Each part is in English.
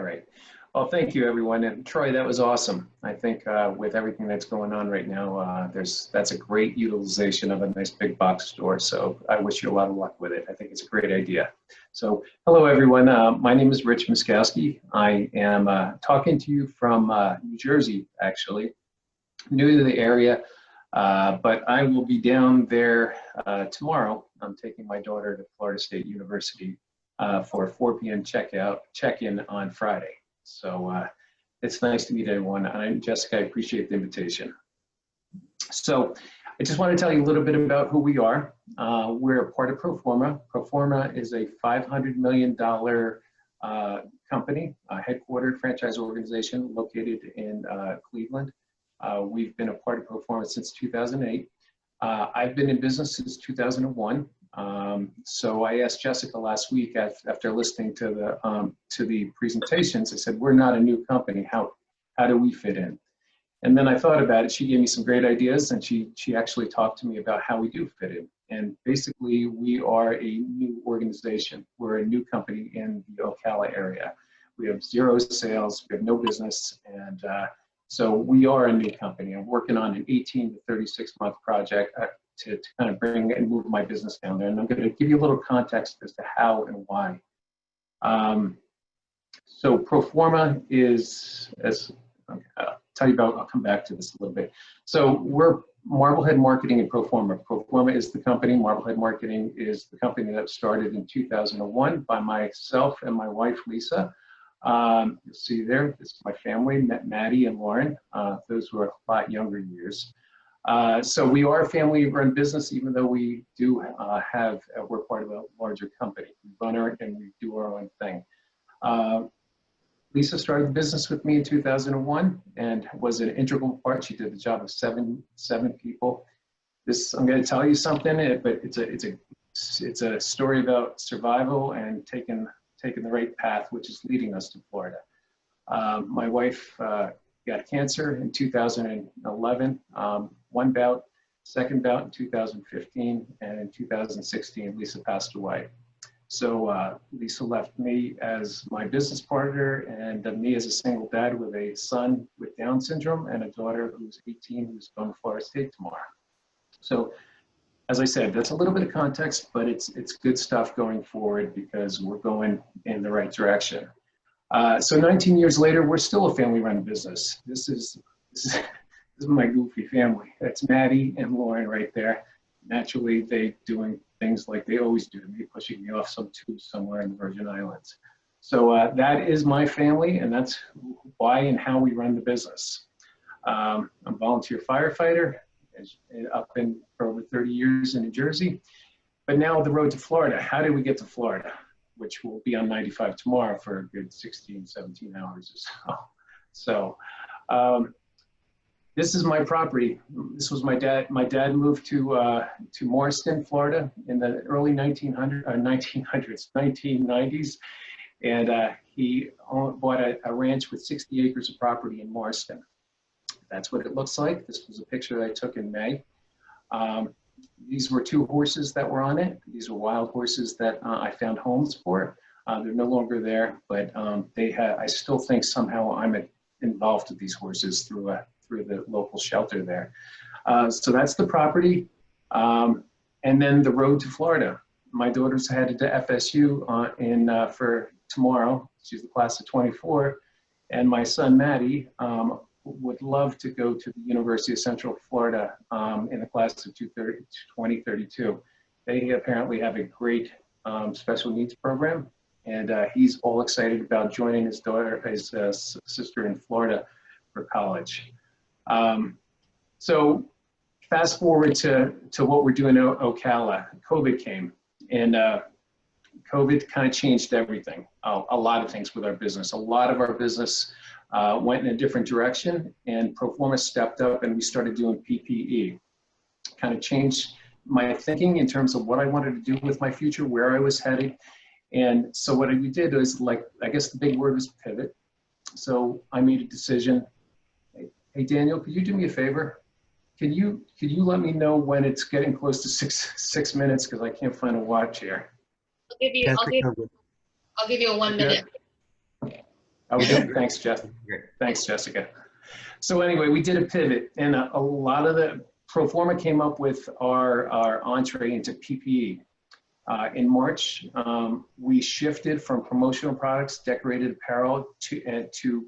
right. Well, thank you, everyone. And Troy, that was awesome. I think with everything that's going on right now, that's a great utilization of a nice big box store. So I wish you a lot of luck with it. I think it's a great idea. So hello, everyone. My name is Rich Muskowski. I am talking to you from New Jersey, actually, new to the area, but I will be down there tomorrow. I'm taking my daughter to Florida State University for a 4 p.m. check-in on Friday. So it's nice to meet everyone. I'm Jessica. I appreciate the invitation. So I just want to tell you a little bit about who we are. We're a part of Proforma. Proforma is a $500 million company, headquartered franchise organization located in Cleveland. We've been a part of Proforma since 2008. I've been in business since 2001. So I asked Jessica last week after listening to the presentations, I said, we're not a new company. How do we fit in? And then I thought about it. She gave me some great ideas, and she actually talked to me about how we do fit in. And basically, we are a new organization. We're a new company in the Ocala area. We have 0 sales, we have no business, and so we are a new company. I'm working on an 18 to 36 month project to kind of bring and move my business down there. And I'm going to give you a little context as to how and why. So Proforma is, as I'll tell you about, I'll come back to this a little bit. So we're Marblehead Marketing and Proforma. Proforma is the company. Marblehead Marketing is the company that started in 2001 by myself and my wife, Lisa. You'll see there, this is my family, Maddie and Lauren. Those were a lot younger years. So we are a family-run business, even though we do we're part of a larger company. We run our and we do our own thing. Lisa started the business with me in 2001 and was an integral part. She did the job of seven people. I'm going to tell you something, but it's a story about survival and taking the right path, which is leading us to Florida. My wife got cancer in 2011, one bout, second bout in 2015, and in 2016, Lisa passed away. So Lisa left me as my business partner and me as a single dad with a son with Down syndrome and a daughter who's 18 who's going to Florida State tomorrow. So as I said, that's a little bit of context, but it's good stuff going forward because we're going in the right direction. So 19 years later, we're still a family-run business. This is my goofy family. That's Maddie and Lauren right there. Naturally, they doing things like they always do to me, pushing me off some tube somewhere in the Virgin Islands. So that is my family, and that's why and how we run the business. I'm a volunteer firefighter, up in for over 30 years in New Jersey. But now the road to Florida. How did we get to Florida? Which will be on 95 tomorrow for a good 16, 17 hours or so. So this is my property. This was my dad. My dad moved to Morriston, Florida in the early 1990s. And he bought a ranch with 60 acres of property in Morriston. That's what it looks like. This was a picture that I took in May. These were 2 horses that were on it. These were wild horses that I found homes for. They're no longer there, but I still think somehow I'm involved with these horses through the local shelter there. So that's the property. And then the road to Florida. My daughter's headed to FSU for tomorrow. She's the class of 24. And my son, Maddie, would love to go to the University of Central Florida in the class of 2032. They apparently have a great special needs program, and he's all excited about joining his sister in Florida for college. So fast forward to what we're doing in Ocala. COVID came, and COVID kind of changed everything, a lot of things with our business. A lot of our business went in a different direction, and Proforma stepped up and we started doing PPE. Kind of changed my thinking in terms of what I wanted to do with my future, where I was headed. And so what we did was, I guess the big word was pivot. So I made a decision. Hey Daniel, could you do me a favor? Could you let me know when it's getting close to six minutes, because I can't find a watch here. I'll give you a 1 minute. Okay, thanks, Jeff. Thanks, Jessica. So anyway, we did a pivot, and a lot of the Proforma came up with our entree into PPE. In March, we shifted from promotional products, decorated apparel, to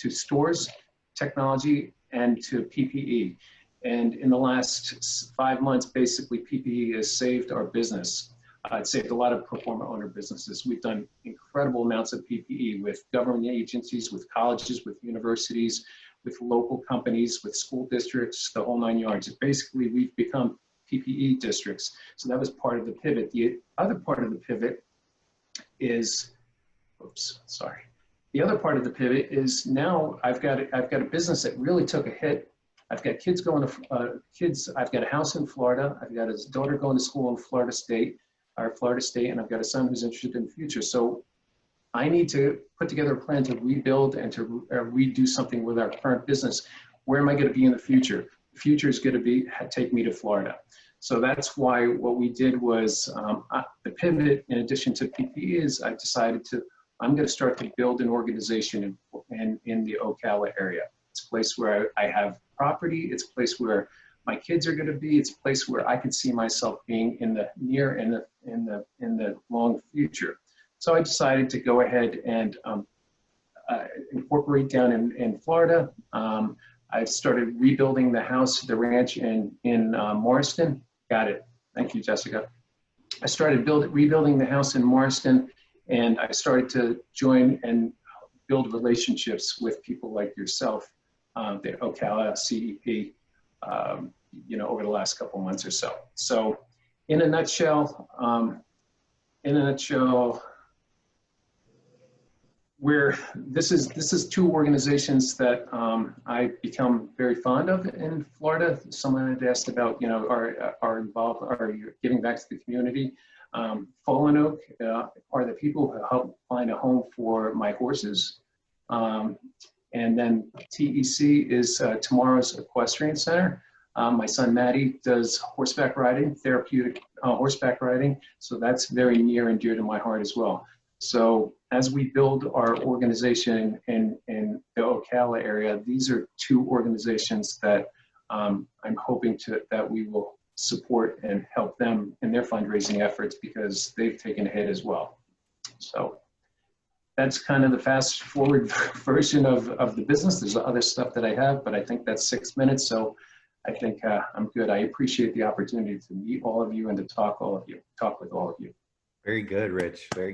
stores, technology, and to PPE. And in the last 5 months, basically, PPE has saved our business. It saved a lot of Proforma owner businesses. We've done incredible amounts of PPE with government agencies, with colleges, with universities, with local companies, with school districts, the whole 9 yards. Basically, we've become PPE districts. So that was part of the pivot. The other part of the pivot is, The other part of the pivot is now I've got a business that really took a hit. I've got kids going to I've got a house in Florida. I've got his daughter going to school in Florida State, and I've got a son who's interested in the future. So I need to put together a plan to rebuild and to redo something with our current business. Where am I going to be in the future? The future is going to take me to Florida. So that's why what we did was the pivot, in addition to PPE, is I'm going to start to build an organization in the Ocala area. It's a place where I have property. It's a place where my kids are going to be. It's a place where I can see myself being in the near and in the long future. So I decided to go ahead and incorporate down in Florida. I started rebuilding the house, the ranch in Morriston. Got it. Thank you, Jessica. I started rebuilding the house in Morriston, and I started to join and build relationships with people like yourself, the Ocala CEP, over the last couple months or so. So in a nutshell, this is two organizations that I've become very fond of in Florida. Someone had asked about, are involved, are you giving back to the community? Fallen Oak are the people who help find a home for my horses. And then TEC is Tomorrow's Equestrian Center. My son Maddie does horseback riding, therapeutic horseback riding. So that's very near and dear to my heart as well. So as we build our organization in the Ocala area, these are two organizations that I'm hoping that we will support and help them in their fundraising efforts, because they've taken a hit as well. So that's kind of the fast forward version of the business. There's other stuff that I have, but I think that's 6 minutes. So I think I'm good. I appreciate the opportunity to meet all of you and to talk with all of you. Very good, Rich. Very good.